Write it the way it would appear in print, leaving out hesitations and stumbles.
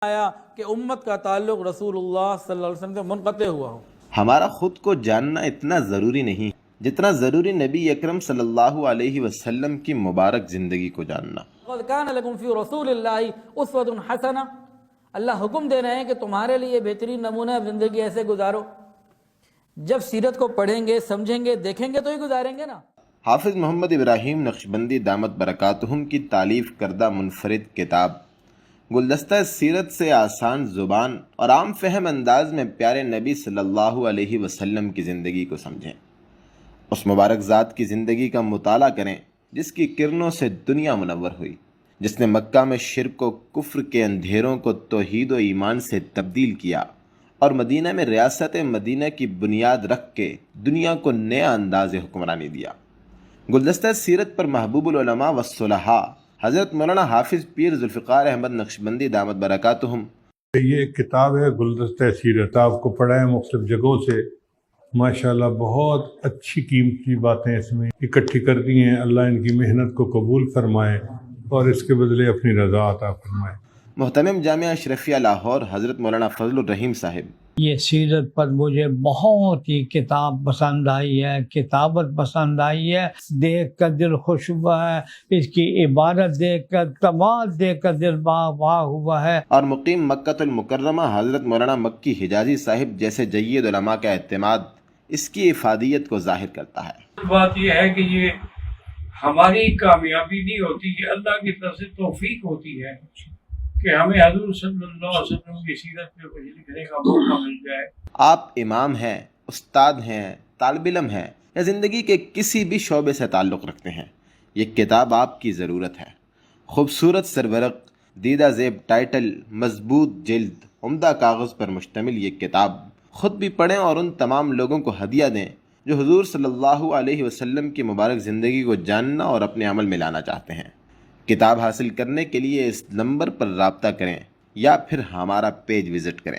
آیا کہ امت کا تعلق رسول اللہ صلی اللہ علیہ وسلم سے منقطع ہوا ہو۔ ہمارا خود کو جاننا اتنا ضروری نہیں جتنا ضروری نبی اکرم صلی اللہ علیہ وسلم کی مبارک زندگی کو جاننا۔ قَدْ كَانَ لَكُمْ فِي رَسُولِ اللَّهِ أُسْوَةٌ حَسَنَةٌ، اللہ حکم دے رہے ہیں کہ تمہارے لیے بہترین نمونہ زندگی ایسے گزارو۔ جب سیرت کو پڑھیں گے، سمجھیں گے، دیکھیں گے تو ہی گزاریں گے نا۔ حافظ محمد ابراہیم نقشبندی دامت برکاتہم کی تالیف کردہ منفرد کتاب گلدستہ سیرت سے آسان زبان اور عام فہم انداز میں پیارے نبی صلی اللہ علیہ وسلم کی زندگی کو سمجھیں، اس مبارک ذات کی زندگی کا مطالعہ کریں جس کی کرنوں سے دنیا منور ہوئی، جس نے مکہ میں شرک و کفر کے اندھیروں کو توحید و ایمان سے تبدیل کیا اور مدینہ میں ریاست مدینہ کی بنیاد رکھ کے دنیا کو نیا انداز حکمرانی دیا۔ گلدستہ سیرت پر محبوب العلماء والصلحاء حضرت مولانا حافظ پیر ذوالفقار احمد نقشبندی دامت برکاتہم۔ یہ ایک کتاب ہے گلدستہ سیرت، آپ کو پڑھا ہے مختلف جگہوں سے، ماشاءاللہ بہت اچھی قیمتی باتیں اس میں اکٹھی کر دی ہیں۔ اللہ ان کی محنت کو قبول فرمائے اور اس کے بدلے اپنی رضا عطا فرمائے۔ محترم جامعہ اشرفیہ لاہور حضرت مولانا فضل الرحیم صاحب۔ یہ سیرت پر مجھے بہت ہی کتاب پسند آئی ہے، کتابت پسند آئی ہے، دیکھ کر دل خوش ہوا ہے، اس کی عبارت دیکھ کر، کمال دیکھ کر دل باغ ہوا ہے۔ اور مقیم مکہ المکرمہ حضرت مولانا مکی حجازی صاحب جیسے جید علماء کا اعتماد اس کی افادیت کو ظاہر کرتا ہے۔ بات یہ ہے کہ یہ ہماری کامیابی نہیں ہوتی، یہ اللہ کی طرف سے توفیق ہوتی ہے کہ ہمیں حضور صلی اللہ علیہ وسلم کی سیرت پہ کچھ لکھنے کا موقع مل جائے۔ آپ امام ہیں، استاد ہیں، طالب علم ہیں یا زندگی کے کسی بھی شعبے سے تعلق رکھتے ہیں، یہ کتاب آپ کی ضرورت ہے۔ خوبصورت سرورق، دیدہ زیب ٹائٹل، مضبوط جلد، عمدہ کاغذ پر مشتمل یہ کتاب خود بھی پڑھیں اور ان تمام لوگوں کو ہدیہ دیں جو حضور صلی اللہ علیہ وسلم کی مبارک زندگی کو جاننا اور اپنے عمل میں لانا چاہتے ہیں۔ کتاب حاصل کرنے کے لیے اس نمبر پر رابطہ کریں یا پھر ہمارا پیج وزٹ کریں۔